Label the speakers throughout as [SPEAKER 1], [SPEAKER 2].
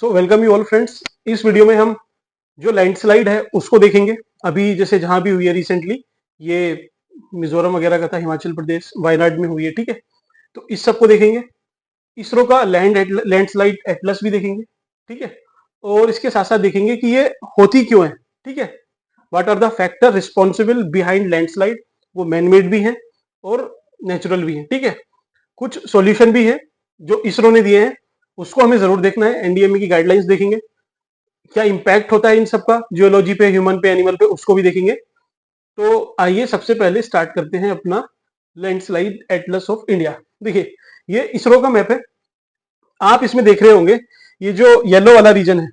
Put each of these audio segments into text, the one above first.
[SPEAKER 1] So welcome you all friends. इस video में हम जो लैंडस्लाइड है उसको देखेंगे। अभी जैसे जहां भी हुई है रिसेंटली, ये मिजोरम वगैरह का था, हिमाचल प्रदेश वायनाड में हुई है, ठीक है। तो इस सबको देखेंगे। इसरो का लैंडस्लाइड एटलस भी देखेंगे, ठीक है। और इसके साथ साथ देखेंगे कि ये होती क्यों है, ठीक है। What are the factor responsible behind landslide. वो मैनमेड भी हैं और नेचुरल भी हैं, ठीक है। कुछ सॉल्यूशन भी है जो इसरो ने दिए हैं, उसको हमें जरूर देखना है। एनडीएमए की गाइडलाइंस देखेंगे, क्या इम्पैक्ट होता है इन सबका जियोलॉजी पे, ह्यूमन पे, एनिमल पे, उसको भी देखेंगे। तो आइए सबसे पहले स्टार्ट करते हैं अपना लैंडस्लाइड एटलस ऑफ इंडिया। देखिए, ये इसरो का मैप है। आप इसमें देख रहे होंगे ये जो येलो वाला रीजन है,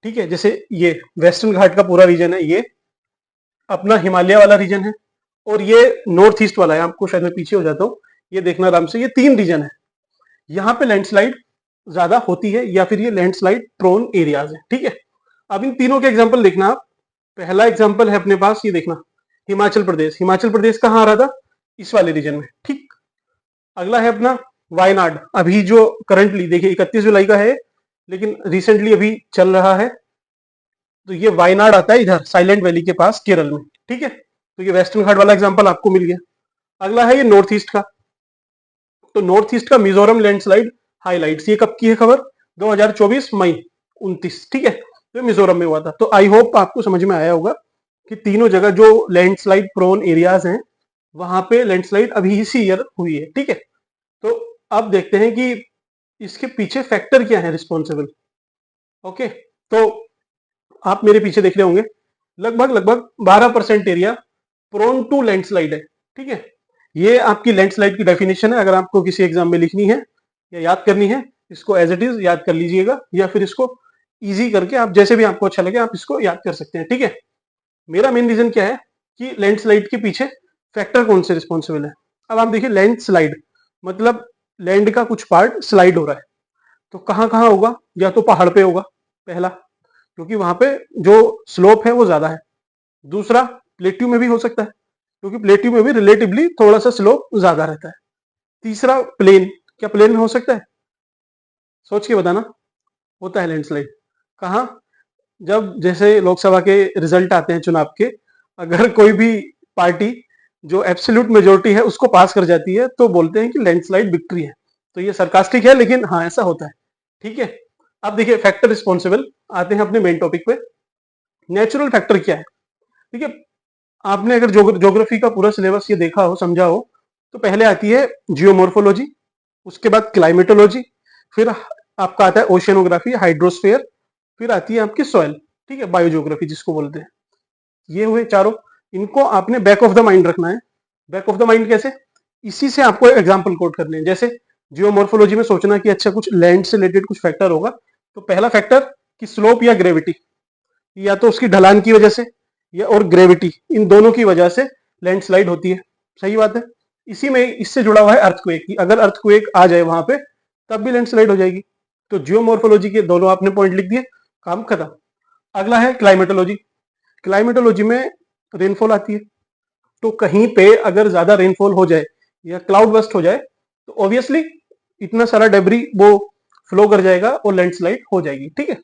[SPEAKER 1] ठीक है, जैसे ये वेस्टर्न घाट का पूरा रीजन है, ये अपना हिमालय वाला रीजन है, और ये नॉर्थ ईस्ट वाला है। आपको शायद मैं पीछे हो जाता हूँ, ये देखना आराम से। ये तीन रीजन है, यहाँ पे लैंडस्लाइड ज्यादा होती है या फिर ये लैंडस्लाइड प्रोन एरियाज है, ठीक है। अब इन तीनों के एग्जांपल देखना आप। पहला एग्जांपल है अपने पास, ये देखना, हिमाचल प्रदेश। हिमाचल प्रदेश कहाँ आ रहा था? इस वाले रीजन में, ठीक। अगला है अपना वायनाड। अभी जो करंटली देखिए 31 जुलाई का है, लेकिन रिसेंटली अभी चल रहा है। तो ये वायनाड आता है इधर साइलेंट वैली के पास, केरल में, ठीक है। तो ये वेस्टर्न घाट वाला एग्जाम्पल आपको मिल गया। अगला है ये नॉर्थ ईस्ट का। तो नॉर्थ ईस्ट का मिजोरम लैंडस्लाइड हाइलाइट्स, ये कब की है खबर? 2024 मई 29, ठीक है। तो मिजोरम में हुआ था। तो आई होप आपको समझ में आया होगा कि तीनों जगह जो लैंडस्लाइड प्रोन एरियाज हैं, वहां पे लैंडस्लाइड अभी इसी ईयर हुई है, ठीक है। तो अब देखते हैं कि इसके पीछे फैक्टर क्या है रिस्पॉन्सिबल। ओके, तो आप मेरे पीछे देख रहे होंगे, लगभग लगभग 12% एरिया प्रोन टू लैंडस्लाइड है, ठीक है। ये आपकी लैंडस्लाइड की डेफिनेशन है। अगर आपको किसी एग्जाम में लिखनी है या याद करनी है, इसको एज इट इज याद कर लीजिएगा, या फिर इसको इजी करके आप जैसे भी आपको अच्छा लगे आप इसको याद कर सकते हैं, ठीक है। मेरा मेन रीजन क्या है कि लैंडस्लाइड के पीछे फैक्टर कौन से रिस्पॉन्सिबल है। अब आप देखिए, लैंडस्लाइड मतलब लैंड का कुछ पार्ट स्लाइड हो रहा है। तो कहाँ कहाँ होगा? या तो पहाड़ पे होगा, पहला, क्योंकि वहां पे जो स्लोप है वो ज्यादा है। दूसरा, प्लेट्यू में भी हो सकता है, क्योंकि प्लेट्यू में भी रिलेटिवली थोड़ा सा स्लोप ज्यादा रहता है। तीसरा, प्लेन। क्या प्लेन में हो सकता है? सोच के बताना। होता है लैंडस्लाइड कहाँ? जब जैसे लोकसभा के रिजल्ट आते हैं चुनाव के, अगर कोई भी पार्टी जो एब्सोल्यूट मेजोरिटी है उसको पास कर जाती है, तो बोलते हैं कि लैंडस्लाइड विक्ट्री है। तो ये सरकास्टिक है, लेकिन हाँ ऐसा होता है, ठीक है। अब देखिए फैक्टर रिस्पॉन्सिबल, आते हैं अपने मेन टॉपिक पे। नेचुरल फैक्टर क्या है? ठीक है, आपने अगर ज्योग्राफी का पूरा सिलेबस ये देखा हो, समझा हो, तो पहले आती है जियोमॉर्फोलॉजी, उसके बाद क्लाइमेटोलॉजी, फिर आपका आता है ओशियनोग्राफी, हाइड्रोस्फीयर, फिर आती है आपकी सॉइल, ठीक है, बायोजियोग्राफी जिसको बोलते हैं। ये हुए चारों। इनको आपने बैक ऑफ द माइंड रखना है। बैक ऑफ द माइंड कैसे? इसी से आपको एग्जाम्पल कोट करने हैं। जैसे जियोमॉर्फोलॉजी में सोचना कि अच्छा कुछ लैंड से रिलेटेड कुछ फैक्टर होगा, तो पहला फैक्टर कि स्लोप या ग्रेविटी, या तो उसकी ढलान की वजह से या और ग्रेविटी, इन दोनों की वजह से लैंडस्लाइड होती है। सही बात है। इसी में इससे जुड़ा हुआ है अर्थक्वेक की, अगर अर्थक्वेक आ जाए वहां पे तब भी लैंडस्लाइड हो जाएगी। तो जियोमॉर्फोलॉजी के दोनों आपने पॉइंट लिख दिए, काम खत्म। अगला है क्लाइमेटोलॉजी। क्लाइमेटोलॉजी में रेनफॉल आती है। तो कहीं पे अगर ज्यादा रेनफॉल हो जाए या क्लाउड बस्ट हो जाए, तो ऑब्वियसली इतना सारा डेब्री वो फ्लो कर जाएगा और लैंडस्लाइड हो जाएगी, ठीक है।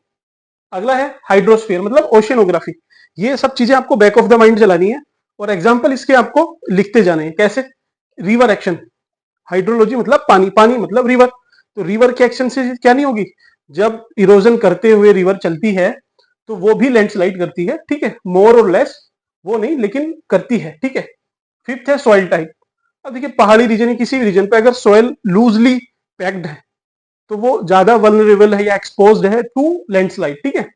[SPEAKER 1] अगला है हाइड्रोस्फीयर मतलब ओशियनोग्राफी। ये सब चीजें आपको बैक ऑफ द माइंड चलानी है, और एग्जाम्पल इसके आपको लिखते जाने हैं। कैसे? River action. हाइड्रोलॉजी मतलब पानी, पानी मतलब रिवर। तो रिवर के एक्शन से क्या नहीं होगी? जब इरोजन करते हुए रिवर चलती है, तो वो भी लैंडस्लाइड करती है, ठीक है, मोर और लेस, वो नहीं लेकिन करती है, ठीक है। फिफ्थ है सॉइल टाइप। अब देखिए, पहाड़ी रीजन या किसी भी रीजन पे अगर सॉइल लूजली पैक्ड है, तो वो ज्यादा वल्नरेबल है या एक्सपोज्ड है टू लैंडस्लाइड, ठीक है।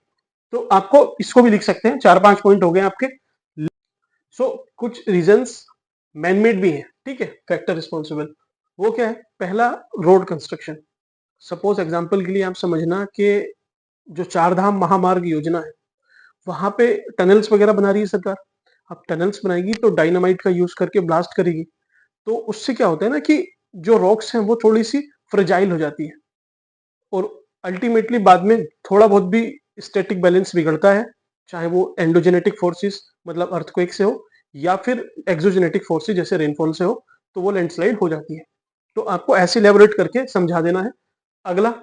[SPEAKER 1] तो आपको इसको भी लिख सकते हैं। 4-5 पॉइंट हो गए आपके। सो कुछ रीजंस मैनमेड भी हैं, ठीक है, फैक्टर रिस्पॉन्सिबल। वो क्या है? पहला, रोड कंस्ट्रक्शन। सपोज एग्जांपल के लिए आप समझना कि जो चार धाम महामार्ग योजना है, वहां पे टनल्स वगैरह बना रही है सरकार। अब टनल्स बनाएगी तो डायनामाइट का यूज करके ब्लास्ट करेगी। तो उससे क्या होता है ना कि जो रॉक्स हैं वो थोड़ी सी फ्रेजाइल हो जाती है, और अल्टीमेटली बाद में थोड़ा बहुत भी स्टैटिक बैलेंस बिगड़ता है, चाहे वो एंडोजेनेटिक फोर्सेस मतलब अर्थक्वेक से हो, या फिर एक्सोजेनेटिक फोर्सेस जैसे रेनफॉल से हो, तो वो लैंडस्लाइड हो जाती है। तो आपको ऐसे इलेबोरेट करके समझा देना है। अगला,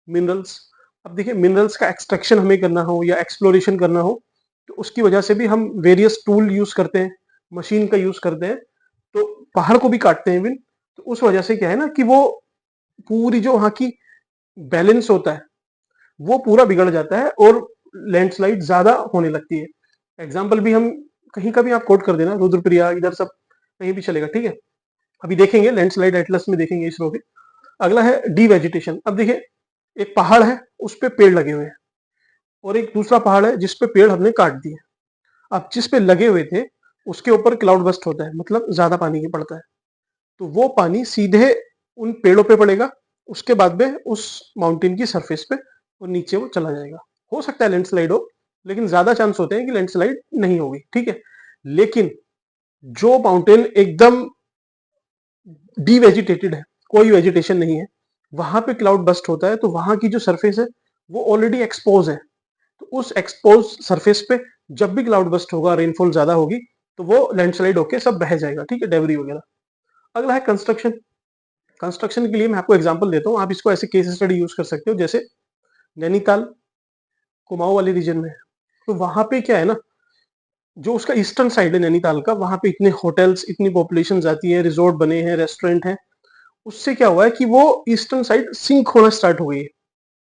[SPEAKER 1] मिनरल्स। अब देखिए मिनरल्स का एक्सट्रैक्शन हमें करना हो या एक्सप्लोरेशन करना हो, तो उसकी वजह से भी हम वेरियस टूल यूज करते हैं, मशीन का यूज करते हैं, तो पहाड़ को भी काटते हैं इवन। तो उस वजह से क्या है ना कि वो पूरी जो वहाँ की बैलेंस होता है वो पूरा बिगड़ जाता है और लैंडस्लाइड ज्यादा होने लगती है। एग्जाम्पल भी हम कहीं का भी आप कोट कर देना, रुद्रप्रयाग इधर सब कहीं भी चलेगा, ठीक है। अभी देखेंगे लैंडस्लाइड एटलस में देखेंगे इसरो के। अगला है डी वेजिटेशन। अब देखिए एक पहाड़ है, उस पे पेड़ लगे हुए हैं, और एक दूसरा पहाड़ है जिस पे पेड़ हमने काट दिए। अब जिस पे लगे हुए थे उसके ऊपर क्लाउड बस्ट होता है, मतलब ज्यादा पानी की पड़ता है, तो वो पानी सीधे उन पेड़ों पे पड़ेगा, उसके बाद में उस माउंटेन की सरफेस पे और नीचे वो चला जाएगा। हो सकता है लैंडस्लाइड हो, लेकिन ज्यादा चांस होते हैं कि लैंडस्लाइड नहीं होगी, ठीक है। लेकिन जो माउंटेन एकदम डीवेजिटेटेड है, कोई वेजिटेशन नहीं है, वहां पे क्लाउड बस्ट होता है, तो वहां की जो सरफेस है वो ऑलरेडी एक्सपोज है। तो उस एक्सपोज सरफेस पे जब भी क्लाउड बस्ट होगा, रेनफॉल ज्यादा होगी, तो वो लैंडस्लाइड होके सब बह जाएगा, ठीक है, डेबरी वगैरह। अगला है कंस्ट्रक्शन। कंस्ट्रक्शन के लिए मैं आपको एग्जांपल देता हूँ, आप इसको ऐसे केस स्टडी यूज कर सकते हो, जैसे नैनीताल कुमाऊं वाले रीजन में है। तो वहां पे क्या है ना, जो उसका ईस्टर्न साइड है नैनीताल का, वहां पे इतने होटल्स, इतनी पॉपुलेशन आती है, रिजोर्ट बने हैं, रेस्टोरेंट हैं। उससे क्या हुआ है कि वो ईस्टर्न साइड सिंक होना स्टार्ट हो गई है।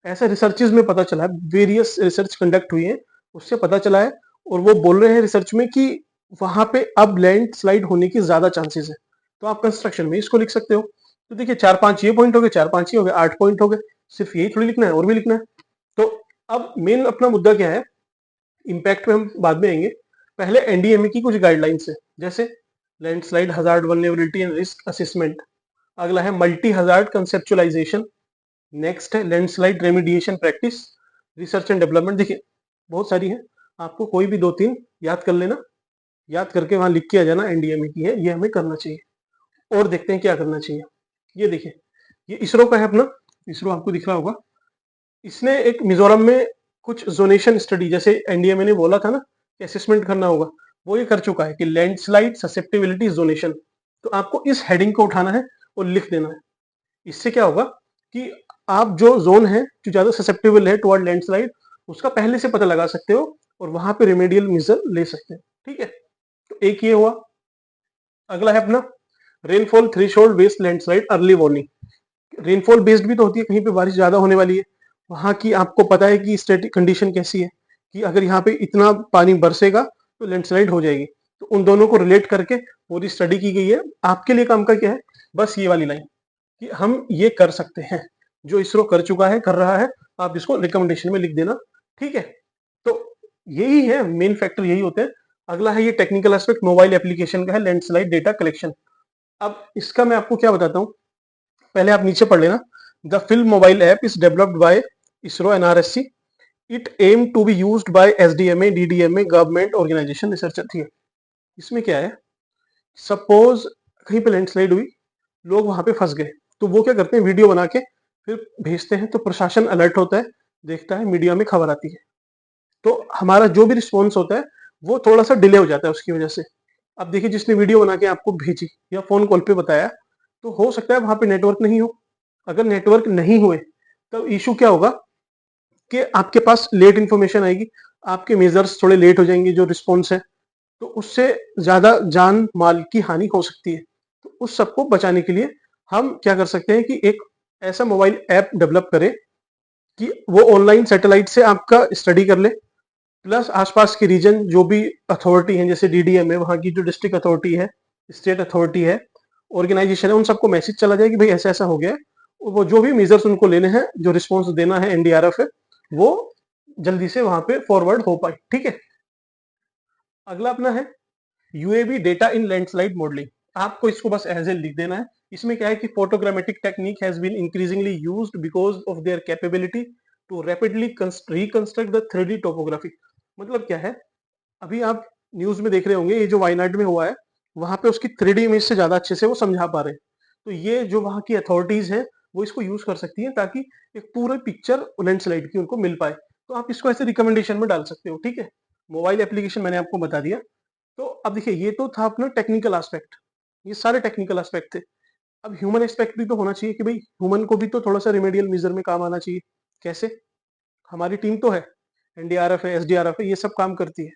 [SPEAKER 1] ऐसा रिसर्चेज में पता चला है, वेरियस रिसर्च कंडक्ट हुई है, उससे पता चला है। और वो बोल रहे हैं रिसर्च में कि वहां पे अब लैंड स्लाइड होने की ज्यादा चांसेस है। तो आप कंस्ट्रक्शन में इसको लिख सकते हो। तो देखिए 4-5 ये पॉइंट हो गए, 4-5 ये हो गए, 8 पॉइंट हो गए। सिर्फ यही थोड़ी लिखना है, और भी लिखना है। तो अब मेन अपना मुद्दा क्या है, इम्पैक्ट पे हम बाद में आएंगे। पहले एनडीएमए की कुछ गाइडलाइंस है, जैसे landslide hazard vulnerability and risk assessment. अगला है मल्टी हजार्ड कंसेप्चुअलाइजेशन। नेक्स्ट है landslide remediation practice, research and development. देखिए बहुत सारी है, आपको कोई भी 2-3 याद कर लेना, याद करके वहां लिख के आ जाना एनडीएमए की है, ये हमें करना चाहिए। और देखते हैं क्या करना चाहिए। ये देखिए, ये इसरो का है अपना, इसरो आपको दिख रहा होगा। इसने एक मिजोरम में कुछ जोनेशन स्टडी, जैसे एनडीएमए ने बोला था ना कि असेसमेंट करना होगा, वो ये कर चुका है कि लैंडस्लाइड ससेप्टिबिलिटी जोनेशन। तो आपको इस हेडिंग को उठाना है और लिख देना है। इससे क्या होगा कि आप जो जोन है जो ज्यादा ससेप्टेबल है टुवर्ड लैंडस्लाइड, उसका पहले से पता लगा सकते हो और वहां पे रेमेडियल मेजर ले सकते हैं, ठीक है। तो एक ये हुआ। अगला है अपना rainfall threshold based landslide early warning. Rainfall based भी तो होती है, कहीं पे बारिश ज्यादा होने वाली है, वहां की आपको पता है कि स्टैटिक कंडीशन कैसी है, कि अगर यहाँ पे इतना पानी बरसेगा तो लैंडस्लाइड हो जाएगी। तो उन दोनों को रिलेट करके पूरी स्टडी की गई है। आपके लिए काम का क्या है, बस ये वाली लाइन कि हम ये कर सकते हैं, जो इसरो कर चुका है, कर रहा है, आप इसको रिकमेंडेशन में लिख देना, ठीक है। तो यही है मेन फैक्टर, यही होते हैं। अगला है ये टेक्निकल एस्पेक्ट मोबाइल एप्लीकेशन का है, लैंडस्लाइड डेटा कलेक्शन। अब इसका मैं आपको क्या बताता हूँ, पहले आप नीचे पढ़ लेना। The film mobile app is developed by ISRO NRSC. It aim to be used by SDMA DDMA government organization researcher, ठीक है। इसमें क्या है, सपोज कहीं पे लैंडस्लाइड हुई, लोग वहां पे फंस गए, तो वो क्या करते हैं, वीडियो बना के फिर भेजते हैं, तो प्रशासन अलर्ट होता है, देखता है, मीडिया में खबर आती है। तो हमारा जो भी रिस्पॉन्स होता है वो थोड़ा सा डिले हो जाता है उसकी वजह से। अब देखिए जिसने वीडियो बना के आपको भेजी या फोन कॉल पे बताया, तो हो सकता है वहां पे नेटवर्क नहीं हो। अगर नेटवर्क नहीं हुए तब इशू क्या होगा कि आपके पास लेट इंफॉर्मेशन आएगी, आपके मेजर्स थोड़े लेट हो जाएंगे, जो रिस्पॉन्स है, तो उससे ज्यादा जान माल की हानि हो सकती है। तो उस सबको बचाने के लिए हम क्या कर सकते हैं कि एक ऐसा मोबाइल ऐप डेवलप करें कि वो ऑनलाइन सैटेलाइट से आपका स्टडी कर ले, प्लस आसपास के रीजन जो भी अथॉरिटी है, जैसे डीडीएम है, वहाँ की जो डिस्ट्रिक्ट अथॉरिटी है, स्टेट अथॉरिटी है, ऑर्गेनाइजेशन है, उन सबको मैसेज चला जाए कि भाई ऐसा ऐसा हो गया है। और वो जो भी मेजर्स उनको लेने हैं, जो रिस्पॉन्स देना है एनडीआरएफ है, वो जल्दी से वहां पे फॉरवर्ड हो पाए, ठीक है। अगला अपना है यूएवी डेटा इन लैंडस्लाइड मॉडलिंग। आपको इसको बस एज ए लिख देना है। इसमें क्या है कि photogrammetric technique has been increasingly used because of their capability to rapidly reconstruct the 3D topography. मतलब क्या है, अभी आप न्यूज में देख रहे होंगे, ये जो वायनाड में हुआ है, वहां पे उसकी 3D इमेज से ज्यादा अच्छे से वो समझा पा रहे हैं। तो ये जो वहां की अथॉरिटीज हैं वो इसको यूज कर सकती हैं, ताकि एक पूरे पिक्चर लैंडस्लाइड की उनको मिल पाए। तो आप इसको ऐसे रिकमेंडेशन में डाल सकते हो, ठीक है। मोबाइल एप्लीकेशन मैंने आपको बता दिया। तो अब देखिए ये तो था अपना टेक्निकल एस्पेक्ट, ये सारे टेक्निकल एस्पेक्ट थे। अब ह्यूमन एस्पेक्ट भी तो होना चाहिए कि भाई ह्यूमन को भी तो थोड़ा सा रिमेडियल मेजर में काम आना चाहिए। कैसे, हमारी टीम तो है, एनडीआरएफ है, एसडीआरएफ है, ये सब काम करती है।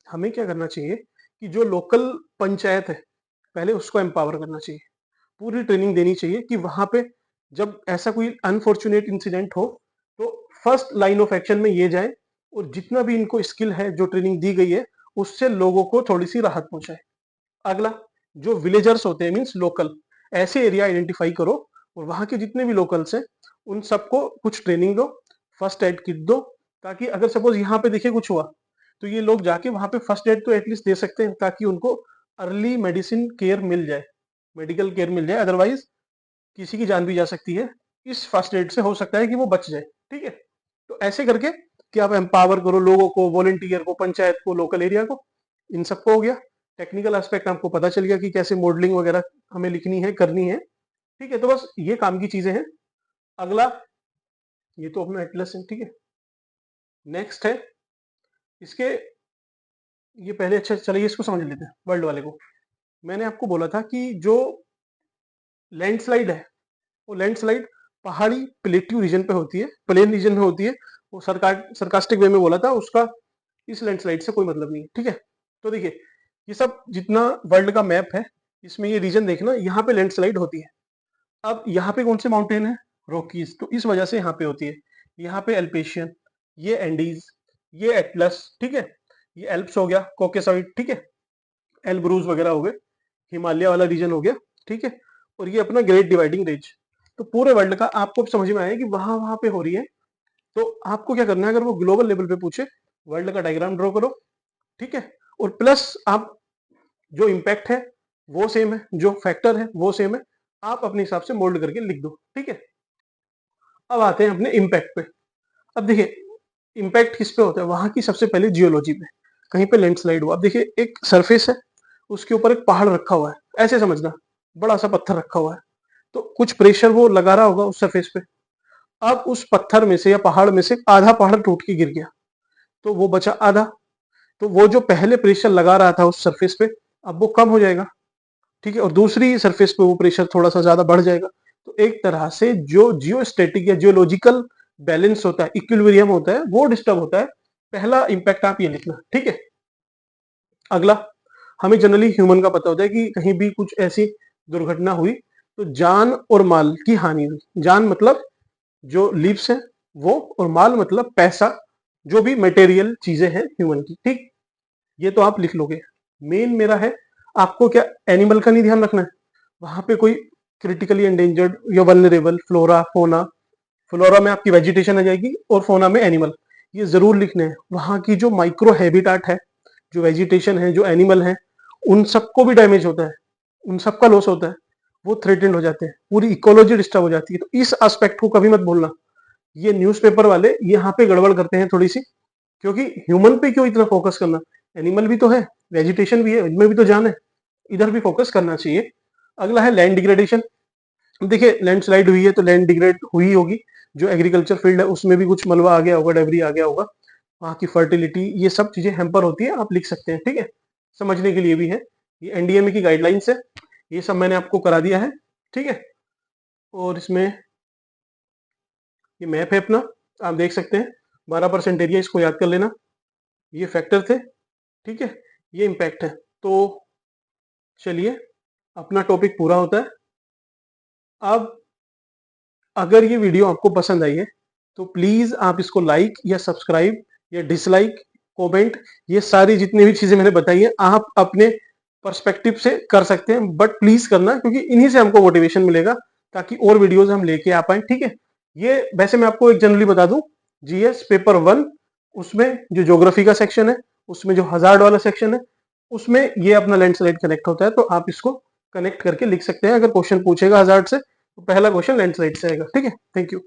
[SPEAKER 1] हमें क्या करना चाहिए कि जो लोकल पंचायत है पहले उसको एम्पावर करना चाहिए, पूरी ट्रेनिंग देनी चाहिए कि वहां पे जब ऐसा कोई अनफॉर्चुनेट इंसिडेंट हो तो फर्स्ट लाइन ऑफ एक्शन में ये जाए और जितना भी इनको स्किल है जो ट्रेनिंग दी गई है उससे लोगों को थोड़ी सी राहत पहुंचाए। अगला, जो विलेजर्स होते हैं मीन्स लोकल, ऐसे एरिया आइडेंटिफाई करो और वहां के जितने भी लोकल्स हैं उन सबको कुछ ट्रेनिंग दो, फर्स्ट एड किट दो, ताकि अगर सपोज यहाँ पे देखिए कुछ हुआ तो ये लोग जाके वहां पे फर्स्ट एड तो एटलीस्ट दे सकते हैं ताकि उनको अर्ली मेडिसिन केयर मिल जाए, मेडिकल केयर मिल जाए। अदरवाइज किसी की जान भी जा सकती है, इस फर्स्ट एड से हो सकता है कि वो बच जाए। ठीक है, तो ऐसे करके कि आप एम्पावर करो लोगों को, वॉलेंटियर को, पंचायत को, लोकल एरिया को, इन सबको हो गया। टेक्निकल एस्पेक्ट आपको पता चल गया कि कैसे मॉडलिंग वगैरह हमें लिखनी है, करनी है। ठीक है, तो बस ये काम की चीजें हैं। अगला, ये तो अपना एटलस है। ठीक है, नेक्स्ट है इसके, ये पहले अच्छा चलिए इसको समझ लेते हैं, वर्ल्ड वाले को। मैंने आपको बोला था कि जो लैंडस्लाइड है वो लैंडस्लाइड पहाड़ी प्लेट्यू रीजन पे होती है, प्लेन रीजन में होती है। वो सरकास्टिक वे में बोला था, उसका इस लैंडस्लाइड से कोई मतलब नहीं है। ठीक है, तो देखिए ये सब जितना वर्ल्ड का मैप है इसमें ये रीजन देखना, यहाँ पे लैंडस्लाइड होती है। अब यहाँ पे कौन से माउंटेन है? रॉकीज, तो इस वजह से यहाँ पे होती है। यहाँ पे एल्पेशियन, ये एंडीज, ये एटलस, ठीक है, ये एल्प्स हो गया, कॉकेसॉइड, ठीक है, एल्ब्रूज वगैरह हो गए, हिमालय वाला रीजन हो गया। ठीक है, और ये अपना ग्रेट डिवाइडिंग रेंज। तो पूरे वर्ल्ड का आपको समझ में आया कि वहां वहां पे हो रही है। तो आपको क्या करना है, अगर वो ग्लोबल लेवल पे पूछे, वर्ल्ड का डायग्राम ड्रॉ करो। ठीक है, और प्लस आप जो इम्पैक्ट है वो सेम है, जो फैक्टर है वो सेम है, आप अपने हिसाब से मोल्ड करके लिख दो। ठीक है, अब आते हैं अपने इम्पैक्ट पे। अब देखिए इम्पैक्ट किस पे होता है, वहां की सबसे पहले जियोलॉजी पे। कहीं पे लैंडस्लाइड हुआ, अब देखिए एक सरफेस है, उसके ऊपर एक पहाड़ रखा हुआ है, ऐसे समझना, बड़ा सा पत्थर रखा हुआ है, तो कुछ प्रेशर वो लगा रहा होगा उस सरफेस पे। अब उस पत्थर में से या पहाड़ में से आधा पहाड़ टूट के गिर गया, तो वो बचा आधा। तो वो जो पहले प्रेशर लगा रहा था उस सरफेस पे, अब वो कम हो जाएगा। ठीक है, और दूसरी सरफेस पे वो प्रेशर थोड़ा सा ज्यादा बढ़ जाएगा। तो एक तरह से जो जियोस्टेटिक या जियोलॉजिकल बैलेंस होता है, इक्विलिब्रियम होता है, वो डिस्टर्ब होता है। पहला इंपैक्ट आप ये लिखना। ठीक है, अगला, हमें जनरली ह्यूमन का पता होता है कि कहीं भी कुछ ऐसी दुर्घटना हुई तो जान और माल की हानि हुई। जान मतलब जो लिव्स है वो, और माल मतलब पैसा, जो भी मटेरियल चीजें हैं ह्यूमन की। ठीक, ये तो आप लिख लोगे। मेन मेरा है, आपको क्या एनिमल का नहीं ध्यान रखना है, वहां पे कोई क्रिटिकली एंडेंजर्ड या वल्नरेबल फ्लोरा फोना, फ्लोरा में आपकी वेजिटेशन आ जाएगी और फोना में एनिमल, ये जरूर लिखने हैं। वहां की जो माइक्रो हैबिटाट है, जो वेजिटेशन है, जो एनिमल है, उन सबको भी डैमेज होता है, उन सबका लॉस होता है, वो थ्रेटेंड हो जाते हैं, पूरी इकोलॉजी डिस्टर्ब हो जाती है। तो इस एस्पेक्ट को कभी मत भूलना। ये न्यूज़पेपर वाले यहाँ पे गड़बड़ करते हैं थोड़ी सी, क्योंकि ह्यूमन पे क्यों इतना फोकस करना, एनिमल भी तो है, वेजिटेशन भी है, इनमें भी तो जान है, इधर भी फोकस करना चाहिए। अगला है लैंड डिग्रेडेशन। देखिए लैंडस्लाइड हुई है तो लैंड डिग्रेड हुई होगी, जो एग्रीकल्चर फील्ड है उसमें भी कुछ मलबा आ गया होगा, डेबरी आ गया होगा, वहाँ की फर्टिलिटी, ये सब चीजें हैम्पर होती है, आप लिख सकते हैं। ठीक है, समझने के लिए भी है, ये एनडीएमए की गाइडलाइंस है, ये सब मैंने आपको करा दिया है। ठीक है, और इसमें ये मैप है अपना, आप देख सकते हैं 12% एरिया, इसको याद कर लेना। ये फैक्टर थे। ठीक है, ये इम्पैक्ट है। तो चलिए अपना टॉपिक पूरा होता है। अब अगर ये वीडियो आपको पसंद आई है तो प्लीज आप इसको लाइक या सब्सक्राइब या डिसलाइक, कमेंट, ये सारी जितनी भी चीजें मैंने बताई है आप अपने पर्सपेक्टिव से कर सकते हैं, बट प्लीज करना, क्योंकि इन्हीं से हमको मोटिवेशन मिलेगा ताकि और वीडियोस हम लेके आ पाए। ठीक है, ये वैसे मैं आपको एक जनरली बता दूं, जीएस पेपर 1 उसमें जो ज्योग्राफी का सेक्शन है, उसमें जो हजार्ड वाला सेक्शन है, उसमें ये अपना लैंडस्लाइड कनेक्ट होता है, तो आप इसको कनेक्ट करके लिख सकते हैं। अगर क्वेश्चन पूछेगा हजार्ड से तो पहला क्वेश्चन लैंडस्लाइड से आएगा। ठीक है, थैंक यू।